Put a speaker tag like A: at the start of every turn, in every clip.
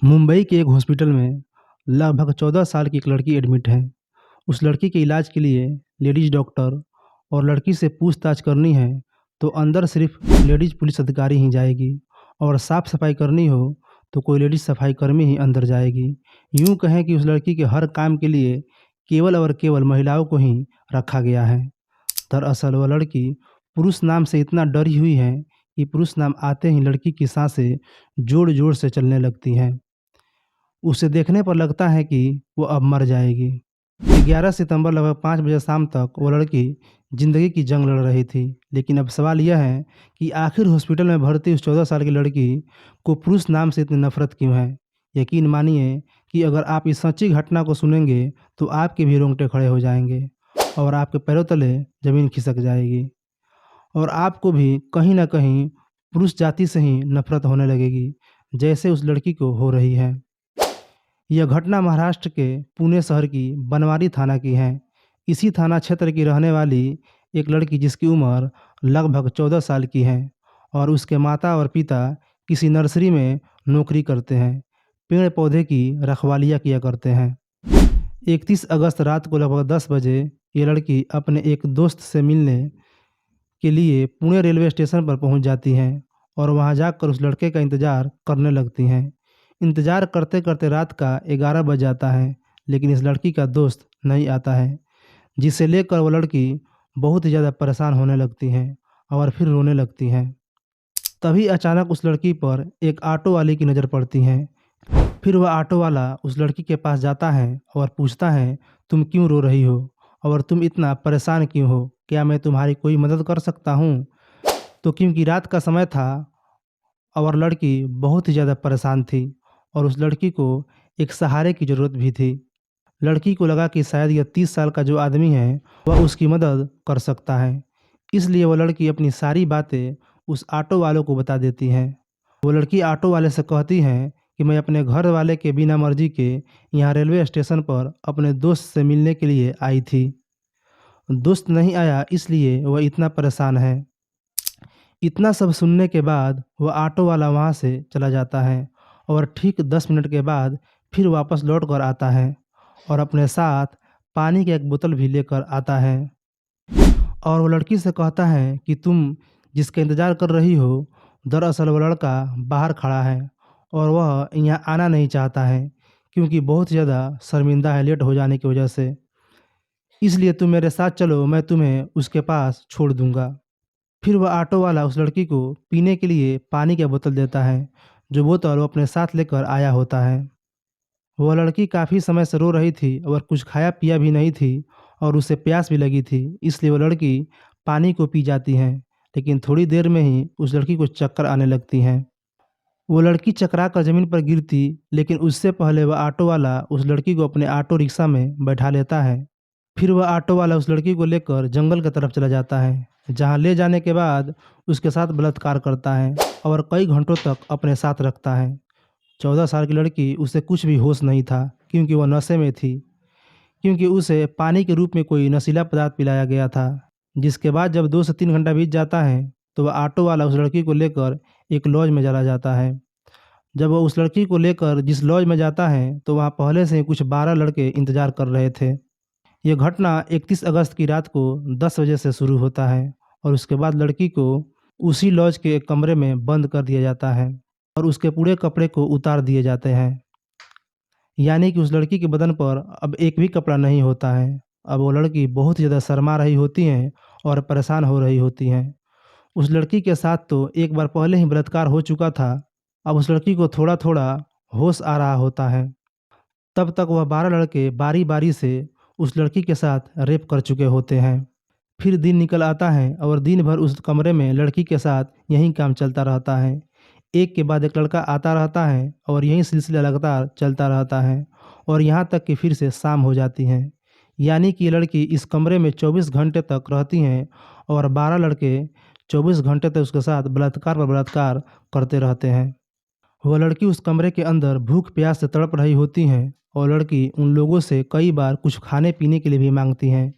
A: मुंबई के एक हॉस्पिटल में लगभग 14 साल की एक लड़की एडमिट है। उस लड़की के इलाज के लिए लेडीज़ डॉक्टर और लड़की से पूछताछ करनी है तो अंदर सिर्फ लेडीज़ पुलिस अधिकारी ही जाएगी और साफ सफाई करनी हो तो कोई लेडीज़ सफाई कर्मी ही अंदर जाएगी। यूँ कहें कि उस लड़की के हर काम के लिए केवल और केवल महिलाओं को ही रखा गया है। दरअसल वह लड़की पुरुष नाम से इतना डरी हुई है कि पुरुष नाम आते ही लड़की की सांसें जोर-जोर से चलने लगती हैं। उसे देखने पर लगता है कि वो अब मर जाएगी। 11 सितंबर लगभग 5 बजे शाम तक वो लड़की ज़िंदगी की जंग लड़ रही थी। लेकिन अब सवाल यह है कि आखिर हॉस्पिटल में भर्ती उस 14 साल की लड़की को पुरुष नाम से इतनी नफ़रत क्यों है? यकीन मानिए कि अगर आप इस सच्ची घटना को सुनेंगे तो आपके भी रोंगटे खड़े हो जाएँगे और आपके पैरों तले ज़मीन खिसक जाएगी और आपको भी कहीं न कहीं पुरुष जाति से ही नफ़रत होने लगेगी, जैसे उस लड़की को हो रही है। यह घटना महाराष्ट्र के पुणे शहर की बनवारी थाना की है। इसी थाना क्षेत्र की रहने वाली एक लड़की जिसकी उम्र लगभग 14 साल की है और उसके माता और पिता किसी नर्सरी में नौकरी करते हैं। पेड़ पौधे की रखवालियाँ किया करते हैं। 31 अगस्त रात को लगभग 10 बजे ये लड़की अपने एक दोस्त से मिलने के लिए पुणे रेलवे स्टेशन पर पहुंच जाती हैं और वहां जाकर उस लड़के का इंतज़ार करने लगती हैं। इंतज़ार करते करते रात का 11 बज जाता है, लेकिन इस लड़की का दोस्त नहीं आता है, जिसे लेकर वो लड़की बहुत ही ज़्यादा परेशान होने लगती है और फिर रोने लगती हैं। तभी अचानक उस लड़की पर एक ऑटो वाले की नज़र पड़ती है। फिर वह ऑटो वाला उस लड़की के पास जाता है और पूछता है, तुम क्यों रो रही हो और तुम इतना परेशान क्यों हो? क्या मैं तुम्हारी कोई मदद कर सकता हूँ? तो क्योंकि रात का समय था और लड़की बहुत ही ज़्यादा परेशान थी और उस लड़की को एक सहारे की ज़रूरत भी थी। लड़की को लगा कि शायद यह 30 साल का जो आदमी है वह उसकी मदद कर सकता है। इसलिए वो लड़की अपनी सारी बातें उस ऑटो वालों को बता देती है। वो लड़की ऑटो वाले से कहती है कि मैं अपने घर वाले के बिना मर्जी के यहाँ रेलवे स्टेशन पर अपने दोस्त से मिलने के लिए आई थी। दोस्त नहीं आया इसलिए वह इतना परेशान है। इतना सब सुनने के बाद वह ऑटो वाला वहाँ से चला जाता है और ठीक 10 मिनट के बाद फिर वापस लौट कर आता है और अपने साथ पानी की एक बोतल भी लेकर आता है और वो लड़की से कहता है कि तुम जिसका इंतज़ार कर रही हो, दरअसल वो लड़का बाहर खड़ा है और वह यहाँ आना नहीं चाहता है क्योंकि बहुत ज़्यादा शर्मिंदा है लेट हो जाने की वजह से। इसलिए तुम मेरे साथ चलो, मैं तुम्हें उसके पास छोड़ दूँगा। फिर वह ऑटो वाला उस लड़की को पीने के लिए पानी की बोतल देता है, जो बोतल वो अपने साथ लेकर आया होता है। वह लड़की काफ़ी समय से रो रही थी और कुछ खाया पिया भी नहीं थी और उसे प्यास भी लगी थी, इसलिए वह लड़की पानी को पी जाती है। लेकिन थोड़ी देर में ही उस लड़की को चक्कर आने लगती हैं। वो लड़की चकरा कर ज़मीन पर गिरती, लेकिन उससे पहले वह ऑटो वाला उस लड़की को अपने ऑटो रिक्शा में बैठा लेता है। फिर वह ऑटो वाला उस लड़की को लेकर जंगल की तरफ चला जाता है, जहाँ ले जाने के बाद उसके साथ बलात्कार करता है और कई घंटों तक अपने साथ रखता है। 14 साल की लड़की, उसे कुछ भी होश नहीं था क्योंकि वह नशे में थी, क्योंकि उसे पानी के रूप में कोई नशीला पदार्थ पिलाया गया था। जिसके बाद जब 2 से 3 घंटा बीत जाता है तो वह ऑटो वाला उस लड़की को लेकर एक लॉज में चला जाता है। जब वह उस लड़की को लेकर जिस लॉज में जाता है तो वहाँ पहले से ही कुछ 12 लड़के इंतजार कर रहे थे। यह घटना 31 अगस्त की रात को 10 बजे से शुरू होता है और उसके बाद लड़की को उसी लॉज के एक कमरे में बंद कर दिया जाता है और उसके पूरे कपड़े को उतार दिए जाते हैं। यानी कि उस लड़की के बदन पर अब एक भी कपड़ा नहीं होता है। अब वो लड़की बहुत ज़्यादा शर्मा रही होती हैं और परेशान हो रही होती हैं। उस लड़की के साथ तो एक बार पहले ही बलात्कार हो चुका था। अब उस लड़की को थोड़ा-थोड़ा होश आ रहा होता है। तब तक वह 12 लड़के बारी-बारी से उस लड़की के साथ रेप कर चुके होते हैं। फिर दिन निकल आता है और दिन भर उस कमरे में लड़की के साथ यही काम चलता रहता है। एक के बाद एक लड़का आता रहता है और यही सिलसिला लगातार चलता रहता है और यहाँ तक कि फिर से शाम हो जाती है। यानी कि ये लड़की इस कमरे में 24 घंटे तक रहती हैं और 12 लड़के 24 घंटे तक उसके साथ बलात्कार पर बलात्कार करते रहते हैं। वह लड़की उस कमरे के अंदर भूख प्यास से तड़प रही होती हैं और लड़की उन लोगों से कई बार कुछ खाने पीने के लिए भी मांगती हैं,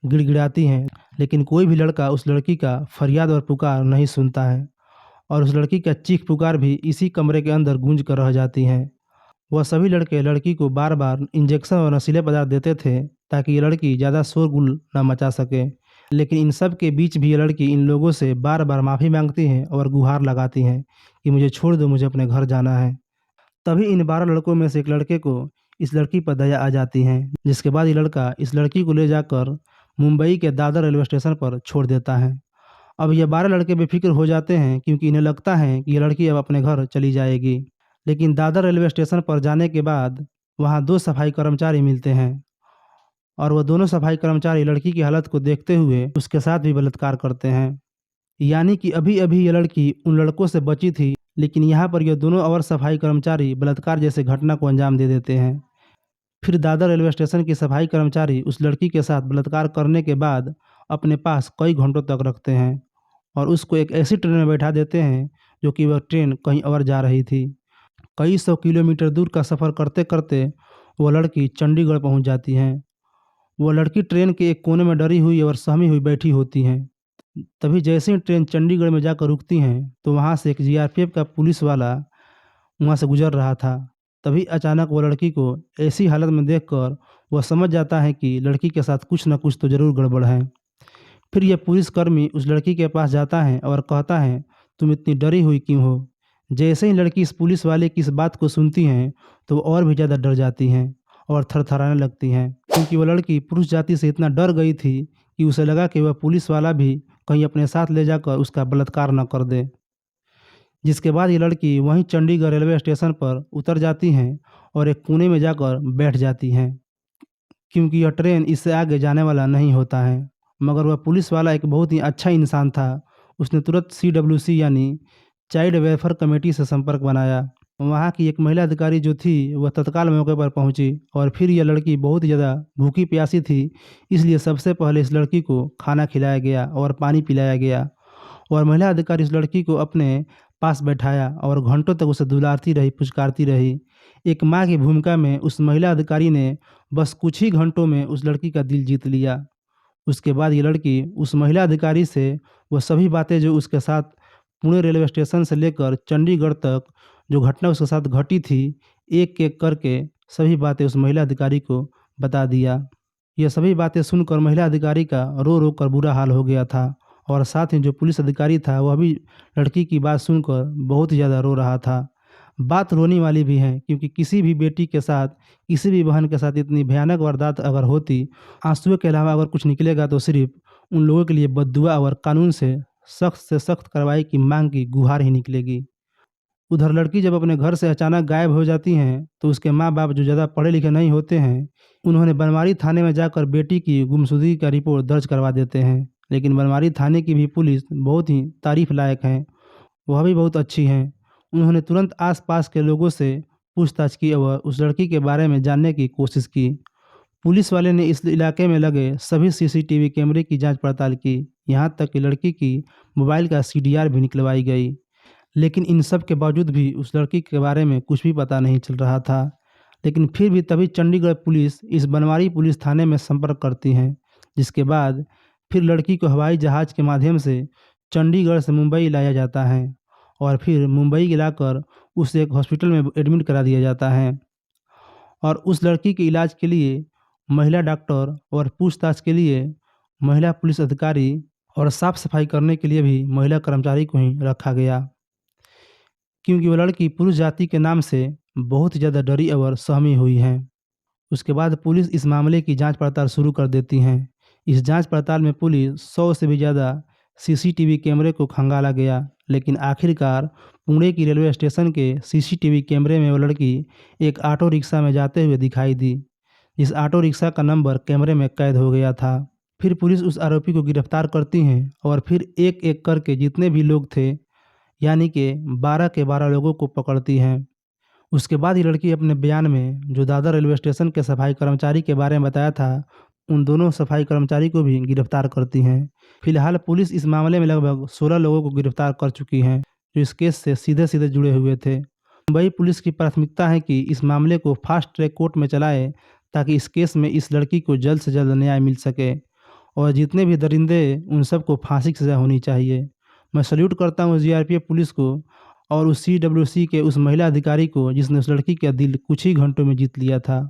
A: गिड़गिड़ाती हैं, लेकिन कोई भी लड़का उस लड़की का फरियाद और पुकार नहीं सुनता है और उस लड़की का चीख पुकार भी इसी कमरे के अंदर गूंज कर रह जाती हैं। वह सभी लड़के लड़की को बार बार इंजेक्शन और नशीले पदार्थ देते थे ताकि ये लड़की ज़्यादा शोरगुल न मचा सके। लेकिन इन सब के बीच भी ये लड़की इन लोगों से बार बार माफ़ी मांगती हैं और गुहार लगाती हैं कि मुझे छोड़ दो, मुझे अपने घर जाना है। तभी इन 12 लड़कों में से एक लड़के को इस लड़की पर दया आ जाती है, जिसके बाद ये लड़का इस लड़की को ले जाकर मुंबई के दादर रेलवे स्टेशन पर छोड़ देता है। अब ये 12 लड़के बेफिक्र हो जाते हैं क्योंकि इन्हें लगता है कि ये लड़की अब अपने घर चली जाएगी। लेकिन दादर रेलवे स्टेशन पर जाने के बाद वहाँ 2 सफाई कर्मचारी मिलते हैं और वह दोनों सफाई कर्मचारी लड़की की हालत को देखते हुए उसके साथ भी बलात्कार करते हैं। यानी कि अभी-अभी ये लड़की उन लड़कों से बची थी, लेकिन यहाँ पर ये दोनों और सफाई कर्मचारी बलात्कार जैसे घटना को अंजाम दे देते हैं। फिर दादर रेलवे स्टेशन की सफाई कर्मचारी उस लड़की के साथ बलात्कार करने के बाद अपने पास कई घंटों तक रखते हैं और उसको एक ऐसी ट्रेन में बैठा देते हैं जो कि वह ट्रेन कहीं और जा रही थी। कई सौ किलोमीटर दूर का सफ़र करते-करते वो लड़की चंडीगढ़ पहुंच जाती हैं। वो लड़की ट्रेन के एक कोने में डरी हुई और सहमी हुई बैठी होती हैं। तभी जैसे ही ट्रेन चंडीगढ़ में जाकर रुकती हैं तो वहाँ से एक जीआरपीएफ का पुलिस वाला वहाँ से गुजर रहा था। तभी अचानक वो लड़की को ऐसी हालत में देखकर वह समझ जाता है कि लड़की के साथ कुछ न कुछ तो ज़रूर गड़बड़ है। फिर यह पुलिसकर्मी उस लड़की के पास जाता है और कहता है, तुम इतनी डरी हुई क्यों हो? जैसे ही लड़की इस पुलिस वाले की इस बात को सुनती हैं तो वो और भी ज़्यादा डर जाती हैं और थरथराने लगती हैं, क्योंकि वह लड़की पुरुष जाति से इतना डर गई थी कि उसे लगा कि वह पुलिस वाला भी कहीं अपने साथ ले जाकर उसका बलात्कार न कर दे। जिसके बाद ये लड़की वहीं चंडीगढ़ रेलवे स्टेशन पर उतर जाती हैं और एक कोने में जाकर बैठ जाती हैं, क्योंकि यह ट्रेन इससे आगे जाने वाला नहीं होता है। मगर वह पुलिस वाला एक बहुत ही अच्छा इंसान था। उसने तुरंत सीडब्ल्यूसी यानी चाइल्ड वेलफेयर कमेटी से संपर्क बनाया। वहाँ की एक महिला अधिकारी जो थी वह तत्काल मौके पर पहुँची और फिर यह लड़की बहुत ही ज़्यादा भूखी प्यासी थी, इसलिए सबसे पहले इस लड़की को खाना खिलाया गया और पानी पिलाया गया और महिला अधिकारी इस लड़की को अपने पास बैठाया और घंटों तक उसे दुलारती रही, पुचकारती रही। एक माँ की भूमिका में उस महिला अधिकारी ने बस कुछ ही घंटों में उस लड़की का दिल जीत लिया। उसके बाद ये लड़की उस महिला अधिकारी से वो सभी बातें जो उसके साथ पुणे रेलवे स्टेशन से लेकर चंडीगढ़ तक जो घटना उसके साथ घटी थी, एक-एक करके सभी बातें उस महिला अधिकारी को बता दिया। ये सभी बातें सुनकर महिला अधिकारी का रो-रो कर बुरा हाल हो गया था और साथ ही जो पुलिस अधिकारी था वह भी लड़की की बात सुनकर बहुत ही ज़्यादा रो रहा था। बात रोने वाली भी है, क्योंकि किसी भी बेटी के साथ, किसी भी बहन के साथ इतनी भयानक वारदात अगर होती, आंसुओं के अलावा अगर कुछ निकलेगा तो सिर्फ़ उन लोगों के लिए बद्दुआ और कानून से सख्त कार्रवाई की माँग की गुहार ही निकलेगी। उधर लड़की जब अपने घर से अचानक गायब हो जाती हैं, तो उसके माँ-बाप जो ज़्यादा पढ़े-लिखे नहीं होते हैं, उन्होंने बनवारी थाने में जाकर बेटी की गुमशुदगी का रिपोर्ट दर्ज करवा देते हैं। लेकिन बनवारी थाने की भी पुलिस बहुत ही तारीफ़ लायक है, वह भी बहुत अच्छी हैं। उन्होंने तुरंत आस-पास के लोगों से पूछताछ की और उस लड़की के बारे में जानने की कोशिश की। पुलिस वाले ने इस इलाके में लगे सभी सीसीटीवी कैमरे की जाँच-पड़ताल की, यहाँ तक कि लड़की की मोबाइल का सीडीआर भी निकलवाई गई। लेकिन इन सब के बावजूद भी उस लड़की के बारे में कुछ भी पता नहीं चल रहा था। लेकिन फिर भी तभी चंडीगढ़ पुलिस इस बनवारी पुलिस थाने में संपर्क करती है, जिसके बाद फिर लड़की को हवाई जहाज़ के माध्यम से चंडीगढ़ से मुंबई लाया जाता है और फिर मुंबई लाकर उसे एक हॉस्पिटल में एडमिट करा दिया जाता है और उस लड़की के इलाज के लिए महिला डॉक्टर और पूछताछ के लिए महिला पुलिस अधिकारी और साफ-सफाई करने के लिए भी महिला कर्मचारी को ही रखा गया। क्योंकि वो लड़की पुरुष जाति के नाम से बहुत ही ज़्यादा डरी और सहमी हुई है। उसके बाद पुलिस इस मामले की जांच पड़ताल शुरू कर देती है। इस जांच पड़ताल में पुलिस 100 से भी ज़्यादा सीसीटीवी कैमरे को खंगाला गया, लेकिन आखिरकार पुणे की रेलवे स्टेशन के सीसीटीवी कैमरे में वो लड़की एक ऑटो रिक्शा में जाते हुए दिखाई दी। इस ऑटो रिक्शा का नंबर कैमरे में कैद हो गया था। फिर पुलिस उस आरोपी को गिरफ्तार करती है और फिर एक-एक करके जितने भी लोग थे, यानी कि 12 के 12 लोगों को पकड़ती हैं। उसके बाद ये लड़की अपने बयान में जो दादर रेलवे स्टेशन के सफाई कर्मचारी के बारे में बताया था, उन दोनों सफाई कर्मचारी को भी गिरफ्तार करती हैं। फिलहाल पुलिस इस मामले में लगभग 16 लोगों को गिरफ्तार कर चुकी है, जो इस केस से सीधे-सीधे जुड़े हुए थे। मुंबई पुलिस की प्राथमिकता है कि इस मामले को फास्ट ट्रैक कोर्ट में चलाए, ताकि इस केस में इस लड़की को जल्द से जल्द न्याय मिल सके और जितने भी दरिंदे उन सबको फांसी की सज़ा होनी चाहिए। मैं सैल्यूट करता हूँ जीआरपीएफ पुलिस को और उस CWC के उस महिला अधिकारी को जिसने उस लड़की का दिल कुछ ही घंटों में जीत लिया था।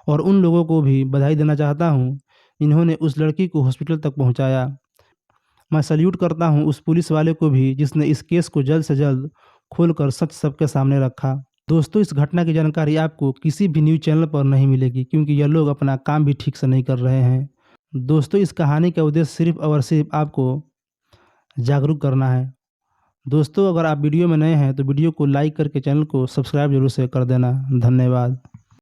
A: और उन लोगों को भी बधाई देना चाहता हूँ, इन्होंने उस लड़की को हॉस्पिटल तक पहुँचाया। मैं सैल्यूट करता हूँ उस पुलिस वाले को भी जिसने इस केस को जल्द से जल्द खोलकर सच सबके सामने रखा। दोस्तों, इस घटना की जानकारी आपको किसी भी न्यूज़ चैनल पर नहीं मिलेगी क्योंकि ये लोग अपना काम भी ठीक से नहीं कर रहे हैं। दोस्तों, इस कहानी का उद्देश्य सिर्फ और सिर्फ आपको जागरूक करना है। दोस्तों, अगर आप वीडियो में नए हैं तो वीडियो को लाइक करके चैनल को सब्सक्राइब जरूर से कर देना। धन्यवाद।